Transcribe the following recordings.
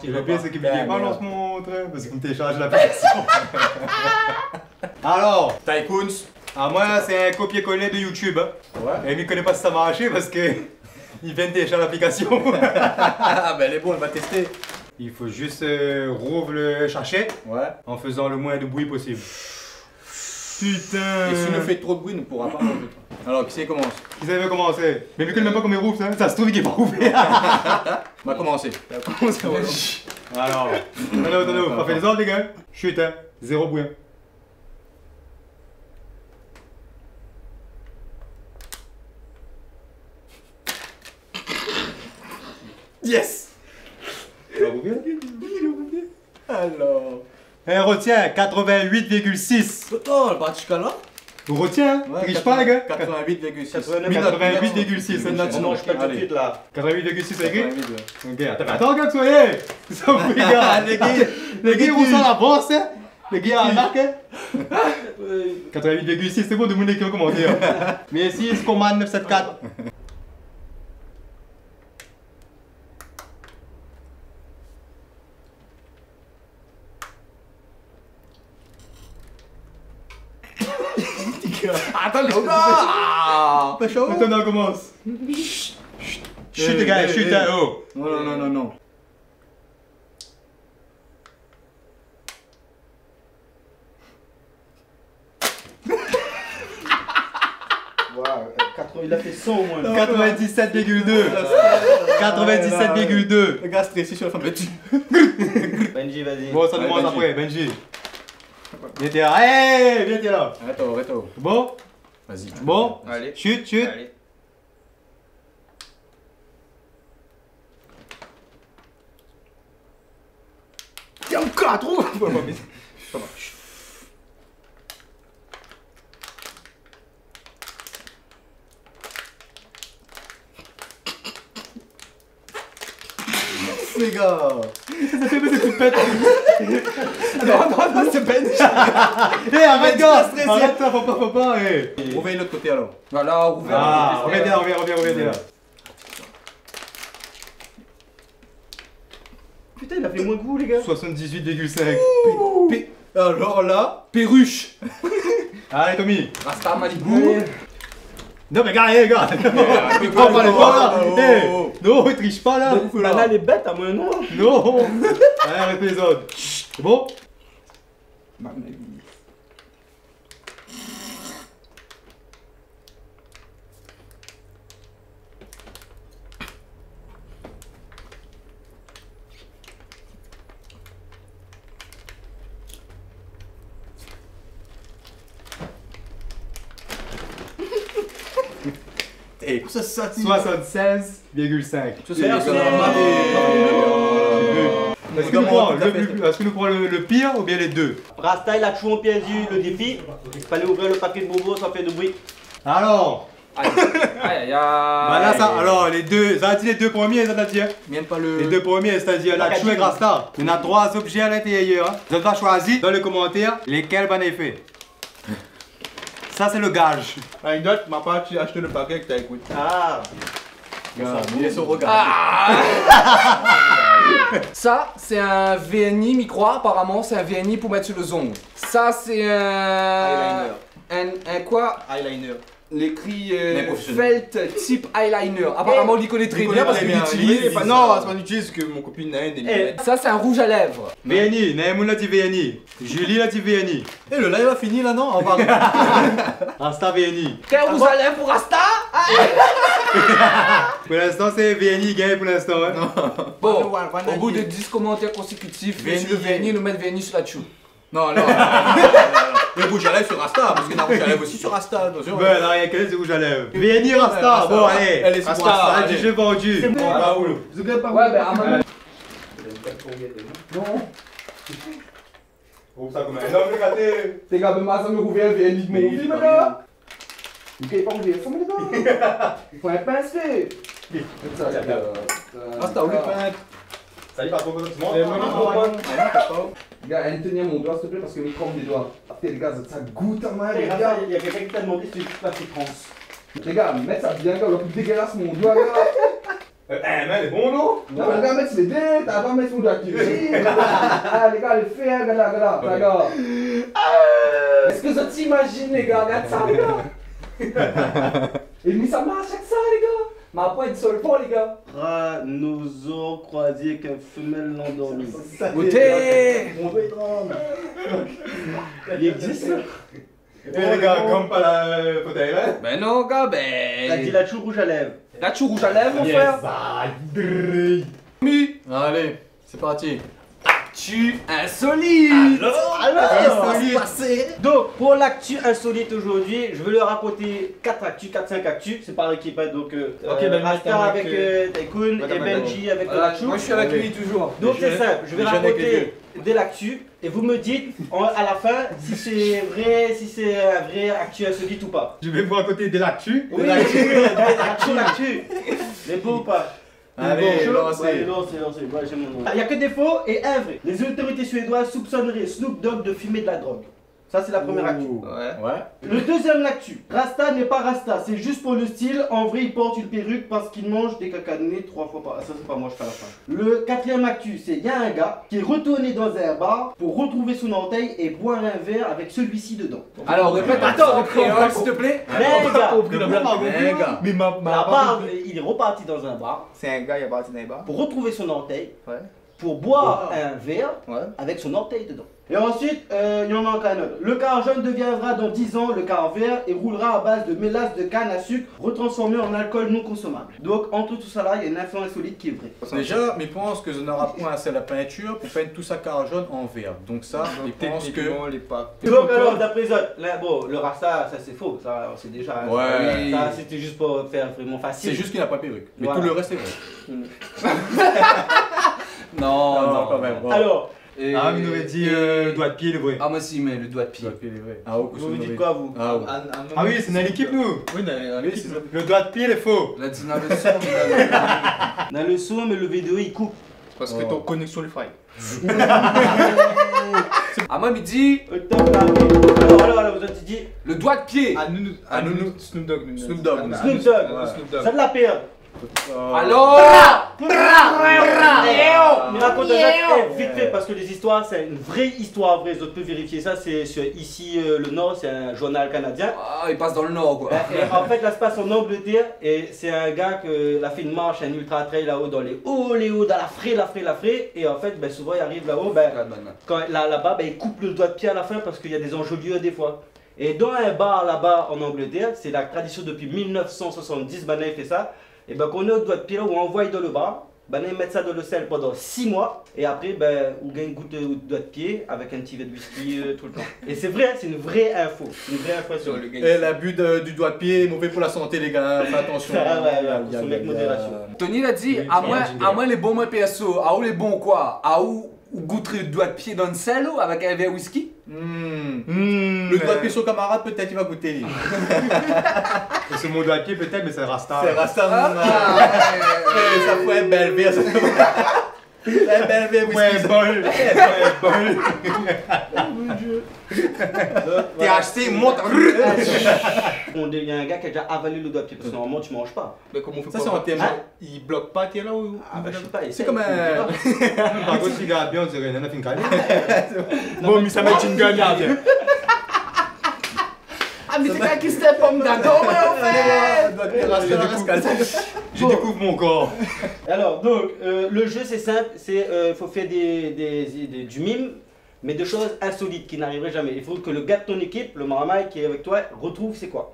Et le pire, c'est qu'il me dit pas lance mon train parce qu'il me télécharge l'application. Alors, Tycoons, moi, c'est un copier-coller de YouTube. Hein. Ouais. Et lui, il connaît pas si ça va marcher parce que il vient de télécharger l'application. Ah, ben elle est bonne, on va tester. Il faut juste rouvre le sachet en faisant le moins de bruit possible. Putain! Et s'il nous fait trop de bruit, il ne pourra pas manger. Alors, qui c'est commence? Qui savait commencer? Mais vu qu'il ne même pas comme il rouvre, ça se trouve qu'il est pas ouvert. On va commencer. Alors, attends, pas fait les ordres les gars. Chut hein, zéro bruit. Yes! Il a ouvert? Alors... Elle retient 88,6. Attends, elle part jusqu'à là? On retient, hein? Triche pas les gars. 88,6. 88,6. Non, je peux tout de suite là. 88,6 c'est écrit? 88, ouais. Ok, attends, gars, soyez! Ça vous les gars! Les gars, ils sont à la bourse, hein? Les gars, à la marque, hein? 88,6, c'est bon de mon équipe en commentaire. Mais ici, Scoman 974. Attends, les gars! Pas chaud? Attends, on commence. Chut, les gars, chut, hein, oh! Non. Il a fait 100 au moins. 97,2. 97,2. Le gars stressé sur la fin de Benji, vas-y. Bon, ça demande après, Benji. Viens t'es là. Hey, viens t'es là. Arrête-toi. Bon? Vas-y. Bon? Allez. Chut. Allez. Tiens, encore trop! Les gars! Ça fait des coups de pète. Non, c'est Benji! Hé, arrête, gars! Arrête-toi, faut pas, hé! On va de l'autre côté alors. Voilà, ouvert. Ah, reviens là. Putain, il a fait moins que vous, les gars. 78,5. Alors là, perruche! Allez, Tommy. Rasta Malibu! Non, mais gars, il prend pas les doigts là. Non, il triche pas là. Nana, elle est bête à moi, non? Non. Allez, arrête les autres. C'est bon? Et ça, 76,5. Est-ce que nous prenons le pire ou bien les deux? Rasta, il a toujours perdu le défi. Il fallait ouvrir le paquet de bonbons sans faire de bruit. Alors, Là, alors les deux, ça a dit les deux premiers, ça t'a dit hein? Même pas le. Les deux premiers, c'est-à-dire la chou et Rasta. Il y en a 3 objets à l'intérieur. Hein. Vous allez choisir dans les commentaires lesquels van effet. Ça c'est le gage. Anecdote, ma part, tu as acheté le paquet que t'as écouté. Ah. Il est son regard. Ça, c'est un VNI micro, apparemment, c'est un VNI pour mettre sur le zong. Ça, c'est un. Un quoi? Eyeliner. L'écrit Felt type eyeliner. Apparemment, on y connaît très bien parce qu'il utilise. Non, c'est pas utilise que mon copine n'a rien. Ça, c'est un rouge à lèvres. VNI, Naemoun l'a dit VNI. Julie l'a dit VNI. Et le live a fini là, non? Rasta VNI. Quel rouge à lèvres pour Rasta? Pour l'instant, c'est VNI gagne pour l'instant. Hein. Bon, au bout de 10 commentaires consécutifs, le VNI, nous mettre VNI sur la chou. Non. Le rouge à lèvres sur Rasta, parce qu'il y a un rouge à lèvres aussi sur Rasta, attention. Ouais, là, il y a quel rouge à lèvres. VNI Rasta, bon, allez. Elle est sur Rasta, du jeu vendu. Ouais, ben, à mon non. Oh, ça comme un homme, regardez. T'es gars, mais ça me rouvert VNI de mon film, là. Il peut pas ouvrir ça, mais là. Il faut un pincé. Rasta, on le peint. Salut, pas trop content, tu montes. Gars, elle tenir mon doigt, s'il te plaît, parce que je me trompe des doigts. Putain, les gars, ça goûte à moi, les Rasta, gars. il y a quelqu'un qui t'a demandé si tu passes trans. Les gars, mettre ça bien, gars, on a plus dégueulasse mon doigt, là. Mais les bons, non? Non, mais regarde, mettre les dés, t'as pas mettre son doigt dessus. Ah, les gars, les faits, hein, regarde. Est-ce que ça t'imagine, les gars? Regarde ça, les gars. Et lui, ça marche avec ça, les gars. Ma pointe sur le pont, les gars. Rats nous ont croisés qu'un femelle l'endormi. Goûtez. Il existe ça? Et les gars, comme pas la fauteuil là? Ben non, gars, T'as dit ben. la chou rouge à lèvres. La chou rouge à lèvres, mon frère. Allez, c'est parti. Tu insolite. Donc, pour l'actu insolite aujourd'hui, je vais leur raconter 4-5 actus. C'est par équipe, hein, donc ben, Rasta avec Tycoon et Benji avec Voilà, Lachu. moi, je suis avec lui toujours. Donc c'est simple, je vais les jeunes avec les raconter de l'actu et vous me dites à la fin si c'est vrai, si c'est un vrai actu insolite ou pas. Je vais vous raconter de l'actu. Oui, l'actu. Les beaux ou pas? Allez, Chaud? lancez. Ouais, lancez. Moi, j'ai mon nom. Il n'y a que des faux et un vrai. Les autorités suédoises soupçonneraient Snoop Dogg de fumer de la drogue. Ça, c'est la première actu. Ouais. Le deuxième actu. Rasta n'est pas Rasta, c'est juste pour le style. En vrai, il porte une perruque parce qu'il mange des caca de nez 3 fois par... Ça, c'est pas moi, je fais à la fin. Le quatrième actu, c'est il y a un gars qui est retourné dans un bar pour retrouver son orteil et boire un verre avec celui-ci dedans. Alors, répète en créole, s'il te plaît. Mais gars, Les gars. Mais la barre, il est reparti dans un bar C'est un gars, il est parti dans les bars. pour retrouver son orteil, Ouais. pour boire un verre Ouais. avec son orteil dedans. Et ensuite, il y en a encore un autre. Le car jaune deviendra dans 10 ans le car vert et roulera à base de mélasse de canne à sucre retransformé en alcool non consommable. Donc, entre tout ça là, il y a une info insolite qui est vraie. Déjà, mais pense que je n'aurai point assez la peinture pour peindre tout ça car jaune en vert. Donc ça, je pense que... Techniquement, les pas. Donc alors, d'après les autres, là, bon, le rasta, ça c'est faux, ça c'est déjà... Ouais. Ça c'était juste pour faire vraiment facile. C'est juste qu'il n'a pas de perruque. Mais Voilà. tout le reste est vrai. Non, quand même. Bon. Alors, Et- Ah, mais il aurait dit doigt de pied, le vrai. Ah, moi aussi, mais le doigt de pied. Il est vrai. Ah, vous me dites quoi vous? Ah, ouais. Ah oui, c'est dans l'équipe, nous. Oui, dans Oui, c'est ça. Le doigt de pied, il est faux. Là, tu n'as le son, mais Dans le son, mais le vidéo il coupe. Parce que ton connexion le faille. Ah, moi, il dit Alors, vous avez dit le doigt de pied. Ah, nous, Snoop Dogg. Snoop Dogg. Snoop Dogg. Snoop Dogg. Ça de la perdre. Alors Il raconte vite fait parce que les histoires, c'est une vraie histoire vraie. Les autres peuvent vérifier ça. C'est sur ici le Nord, c'est un journal canadien. Ah, il passe dans le nord, quoi. Et en fait, là, ça se passe en Angleterre et c'est un gars qui a fait une marche, un ultra trail là-haut dans les hauts, dans la fraie. Et en fait, ben, souvent, il arrive là-haut, ben, quand là-bas, ben, il coupe le doigt de pied à la fin parce qu'il y a des enjolieux des fois. Et dans un bar là-bas en Angleterre, c'est la tradition depuis 1970, ben, il fait ça. Et ben, quand on est au doigt de pied là, on envoie dans le bar. Ben, ils mettent ça dans le sel pendant 6 mois et après, ben, on gagne une goutte de doigt de pied avec un petit verre de whisky tout le temps. Et c'est vrai, c'est une vraie info. Une vraie info sur le Et l'abus du doigt de pied est mauvais pour la santé, les gars. Fais attention. Ah ouais, consommez avec modération. Tony l'a dit, à moi les bons mots PSO, à où les bons quoi? À où goûterait le doigt de pied dans le sel ou avec un verre whisky? Le doigt de pied sur camarade, peut-être il va goûter. lui. C'est mon doigt de pied, peut-être, mais c'est Rasta. C'est Rasta. Ah, Ça pourrait être belle bière. Ça pourrait être belle bière. Ouais, bol. THC, monte. Il y a un gars qui a déjà avalé le doigt de pied parce que normalement tu manges pas. Mais comment on fait Ça, c'est en thème. Il bloque pas, t'es là ou? Ah bah je sais pas, C'est comme un. Par contre, s'il regarde bien, on dirait une fin calée. Bon, mais ça va être une gagnante. Ah, mais c'est quelqu'un qui se tape pomme d'ado, ouais, en fait! Doigt de pied, Rasta, Rasta. Je découvre mon corps. Alors donc le jeu c'est simple, c'est faut faire du mime mais de choses insolites qui n'arriveraient jamais. Il faut que le gars de ton équipe, le maramaille qui est avec toi, retrouve c'est quoi.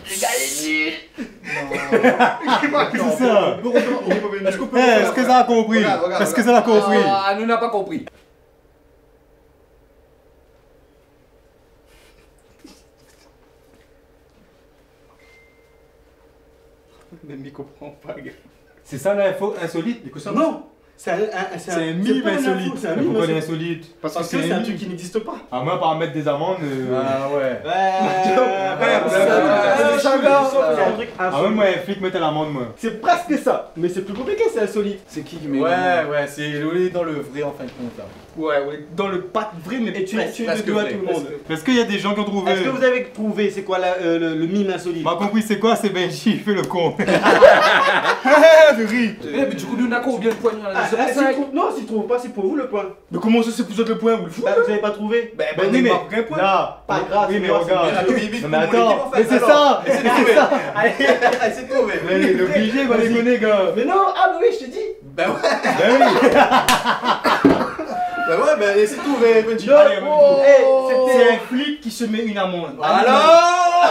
C'est ça. Est-ce que ça a compris? Regarde, Est-ce que ça a compris? Ah, nous n'a pas compris. Même il comprend pas, gars. C'est ça l'info insolite? Non, C'est un mime pas une info, insolite. C'est un Mais mime pourquoi insolite. insolite? Parce que c'est un truc qui n'existe pas. À moins par mettre des amendes. Ah ouais. C'est un truc Ah ouais, insolite. moi, un flic mettait l'amende, moi. C'est presque ça, mais c'est plus compliqué, c'est insolite. C'est qui met Ouais, c'est dans le vrai en fin de compte là. Ouais, dans le pas vrai, mais Et tu presque le dois à vrai, tout le monde. Est-ce qu'il y a des gens qui ont trouvé? Est-ce que vous avez trouvé c'est quoi le mime insolite? M'a compris, c'est quoi? C'est Benji, il fait le con. de riz. Mais du coup, nous, on a combien de points dans la Ah, liste? non, s'il trouve pas, c'est pour vous le point. Mais comment ça, c'est pour ça le point, vous le foutez? Bah, vous avez pas trouvé? Ben, oui, mais un point. là, Pas grave, oui, c'est mais moi, regarde. c'est Non, mais attends, mais c'est ça! Essaye de trouver. Essaye de trouver. Mais il est obligé, va les connaître, gars. Mais non, ah bah oui, je te dis. Ben ouais, Ben oui. essaye de trouver, Benji. Allez, on Eh, C'est un flic qui se met une amende. Alors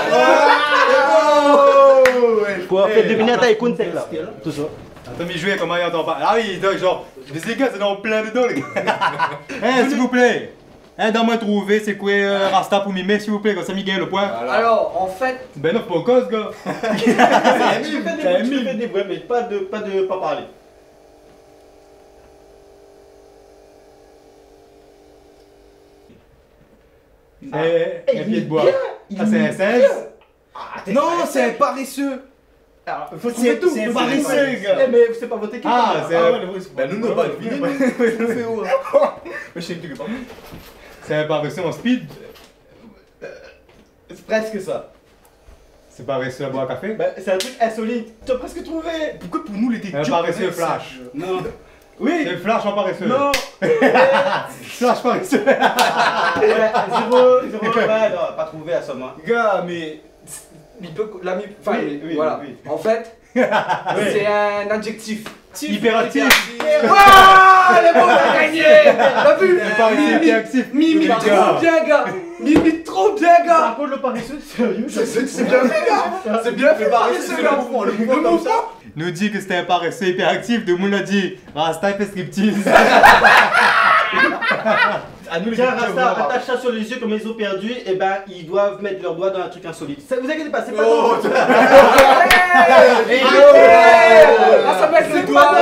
Quoi, faites deviner à ta écoute, là. Tout ça. Attends, mais jouez, comment il entend pas? Ah oui, donc, genre, les gars, c'est dans plein dedans, les gars. Eh, s'il vous plaît. Dans-moi trouver, c'est quoi Rasta pour mimer, s'il vous plaît, comme ça, Miguel, le point. Alors, en fait, Ben non, pas en cause, gars. Tu fais des bruits, mais pas parler. Un pied de bois. Ah, c'est un 16. Non, c'est un paresseux. Faut trouver tout. c'est faut paresseux, trouver tout. gars. Eh, mais c'est pas votre équipe. Ah, hein. c'est Ben nous, on va deviner. Mais je sais que tu pas. c'est un paresseux en speed. C'est presque ça. C'est paresseux à boire un café. Bah, c'est un truc insolite. Tu as presque trouvé. Pourquoi pour nous, les Un paresseux flash. Non. Oui. C'est flash en paresseux. Non. Flash paresseux. Ouais, 0, ouais, non, pas trouvé à ce moment. Gars, mais. il peut. L'ami. Enfin, Oui, voilà. oui. En fait, c'est un adjectif. Hyperactif. Waouh, les bons, on a gagné! T'as vu? Un paresseux hyperactif. Mimi trop bien, gars! Mimi trop bien, gars! Par contre, le paresseux, sérieux, C'est bien fait, gars! C'est bien fait, paresseux, C'est gars! le mouvement, le mouvement comme ça. Nous dit que c'était un paresseux hyperactif. De monde a dit Rasta fait striptease. À nous, les Tiens, gars, Rasta, attache ça sur les yeux comme ils ont perdu, et ben ils doivent mettre leurs doigts dans un truc insolite. Ça, vous inquiétez pas, c'est pas Oh, drôle. Ah, ça va être le doigt!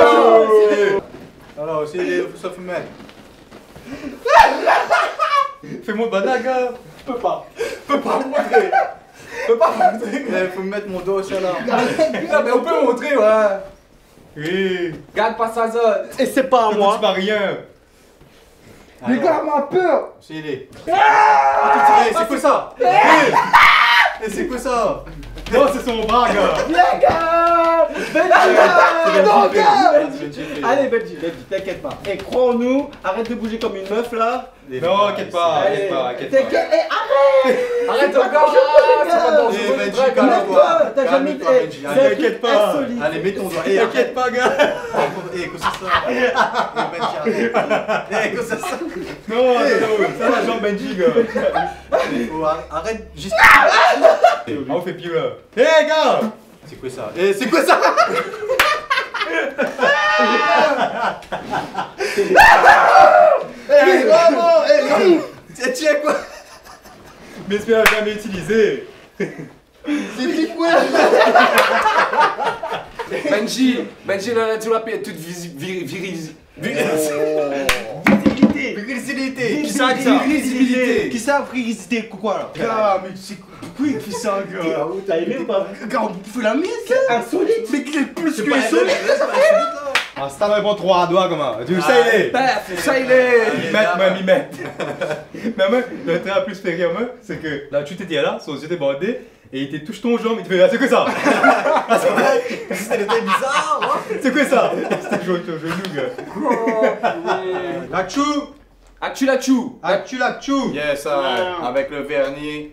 Alors, c'est les soft-men. Fais-moi banane, gars. Je peux pas montrer. Il faut me mettre mon dos au chat là. Ah, mais on peut montrer, ouais! Oui. Garde pas sa zone! Et c'est pas à Tu moi. pas rien. Les gars, m'a peur! C'est les. C'est quoi ça? Et c'est quoi ça? Non, c'est son bras, gars. Viens, gars! Non, gars! Allez, Benji, t'inquiète pas. Et crois-nous, arrête de bouger comme une meuf là. Non, inquiète pas, Allez, inquiète pas. t'inquiète, arrête! Arrête encore! C'est pas dangereux, Eh, Benji, frère, calme-toi. Calme-toi, t'as jamais Calme-toi, été. Benji. C'est Allez, un truc t'inquiète pas. insolite. Allez, mets ton doigt. T'inquiète pas, gars. Eh, quoi c'est ça? Eh, Benji, arrête. Eh, quoi c'est ça? Non, ça la jambe Benji, gars. Faut arrête juste. Ah, on fait pire là. Hé, gars. C'est quoi ça? Eh, c'est quoi ça? Eh, vraiment? Eh, tu es quoi? Mais tu l'as jamais utilisé. C'est qui quoi? Benji, là, tu l'as payé toute virilité. Virilité. Qui ça, ça? Visibilité. Qui ça, virilité, quoi là? Gars, mais c'est pourquoi il fait ça, gars? T'as aimé ou pas? Gars, on fait la mise? Insolite! Mais qu'il est plus que pas ça! Ah, c'est un bon 3 doigts, comment? Tu le sais, il est. Paf, ça il est! M'y mettre. Mais moi, le trait à plus fait rire, moi, c'est que là, tu t'étais là, son yeux était bandé, et il te touche ton jambe, il te fait, ah, c'est quoi ça? Ah, c'est vrai? C'était le truc bizarre, hein? C'est quoi ça? C'était joué au genou, gars. Lachou! Actu Lachou! Yes, avec le vernis,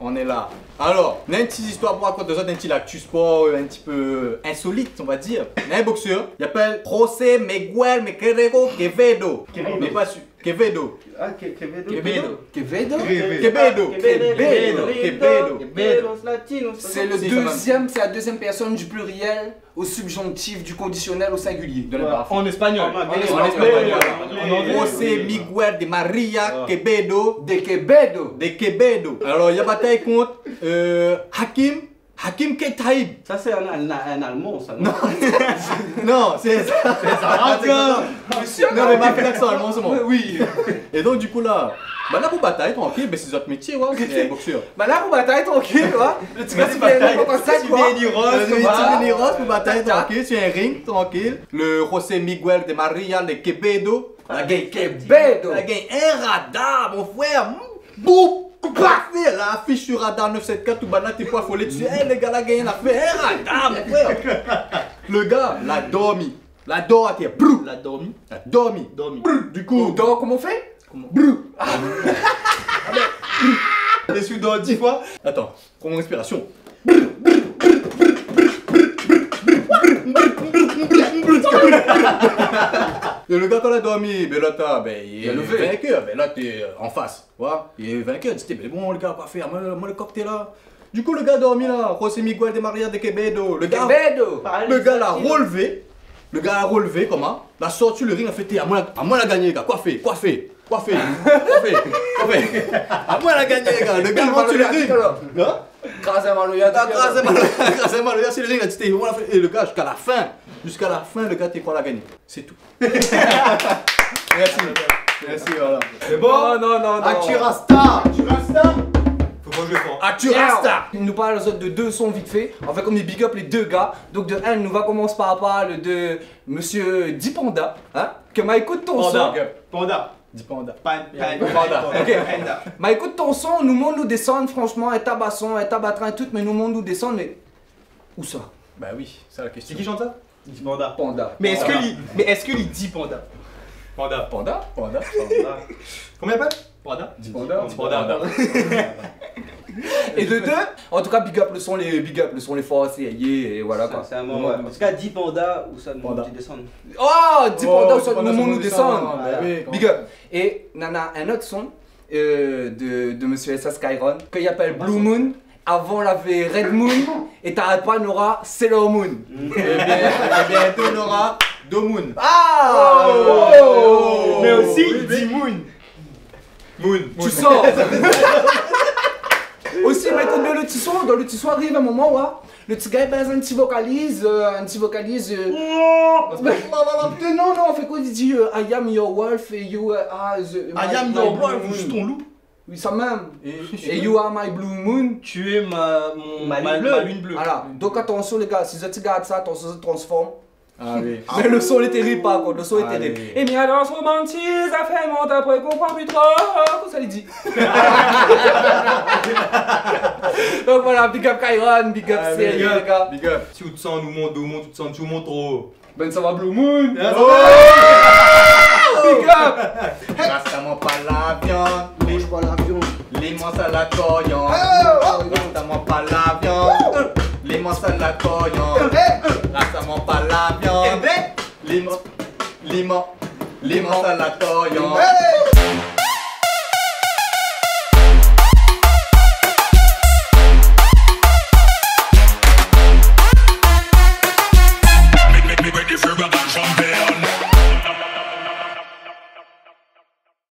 on est là. Alors, on a une petite histoire pour raconter de ça, un petit actu sport un petit peu insolite, on va dire. Il y a un boxeur, il s'appelle José Miguel Mequerego Quevedo. Mais pas sûr. Quevedo. Ah, Quevedo. Quevedo? C'est c'est la deuxième personne du pluriel au subjonctif du conditionnel au singulier de la En espagnol. En espagnol. José Miguel de Maria Quevedo De Quevedo. de Quevedo. Alors, il y a bataille contre Hakim Hakim Ketaib. Ça, c'est un Allemand, ça, non? Non, c'est ça. Non, mais m'a fait l'accent allemand, c'est bon. Oui. Et donc, du coup, là, bah là, pour bataille, tranquille, mais c'est votre métier, ouais, c'est boxeur. Bah là, pour bataille, tranquille, tu vois. Le petit gars, tu viens pour ça, Tu quoi. viens ni rose, Tu va. viens Ross pour bataille, tranquille, sur un ring, tranquille. Le José Miguel de Maria de Quevedo. La gang Quevedo. La gang, un radar, mon frère. Boum! Parfait, la affiche sur radar 974, tout banat, t'es pas folé dessus. Eh, le gars, la gang, il a fait un radar, mon frère. Le gars, l'a dormi. La dor a été brou. La dormi. La dormi. Dormi. Du coup, Donc, comment on fait? brou. T'es sous dans 10 fois. Attends, prends mon respiration. Et le gars quand il a dormi, ben là il est vainqueur, ben là t'es en face, tu vois, il est vainqueur, tu dis mais bon le gars quoi faire, moi le cocktail là. Du coup le gars a dormi là, José Miguel de Maria de Quevedo, le gars l'a relevé, comment? L'a sorti le ring, a fait à moi la gagné les gars, quoi fait? À moi la gagné les gars, le gars rentre sur le ring. Non? Grâce à Maloya. Grâce à le gars, c'est le ring, a dit et le gars jusqu'à la fin, le gars t'es quoi la gagné. C'est tout. Merci, voilà. C'est bon. Non. Actu Rasta. Faut pas jouer fort. Actu Rasta. Il nous parle de deux sons vite fait. En fait, comme il big up les deux gars. Donc, de un, nous va commencer par parler de Monsieur Dipanda. Hein? Que m'a écoute ton son. Panda. Dipanda. Panda. Ok. M'a écoute ton son, nous montre nous descendre, franchement, un tabasson, un tabatrin, tout, mais nous montre nous descendre, mais. Où ça? Bah oui, c'est la C'est question. qui chante ça? Panda. Panda. Mais est-ce qu'il dit Panda? Panda. Panda. Combien pas? Panda. Panda. Et de deux, en tout cas, big up le son, les forces, et voilà quoi. C'est un mot, ouais. En tout cas, 10 pandas ou ça nous Panda. descend. Oh, 10 pandas, ça Dipanda, nous descend. Bah oui, Big up. Et nana, un autre son de Monsieur S.A. Skyron, qu'il appelle Blue Moon. Avant, on avait Red Moon. Et t'arrêtes pas, on aura Sailor Moon. Et bientôt on aura Domoon. Ah Mais aussi, dit Moon. Tu sors. Aussi, maintenant, dans le petit son arrive un moment où le petit gars il passe un petit vocalise. Non, on fait quoi? Il dit I am your wolf et you are I am your wolf, je suis ton loup. Oui, ça même. Et you are my blue moon. Tu es ma lune bleue. Voilà, donc attention les gars, si vous regardez ça, attention, ça se transforme. Ah oui. Mais le son est terrible par contre, le son est terrible. oui. Et bien dans ce romantisme, ça fait monte après qu'on comprend plus trop, comme ça il dit. Donc voilà, big up Kyron, big up CL les gars. Big up. Si tu te sens nous monte, tu te sens tu montes trop. Ben ça va Blue Moon. Oh Big up. Rastamment pas la viande. Mange pas l'avion. Les monstres à la coriandre. Rastamment pas la viande. Les monstres à la coriandre. Rastamment pas la viande. Les monstres à la coriandre.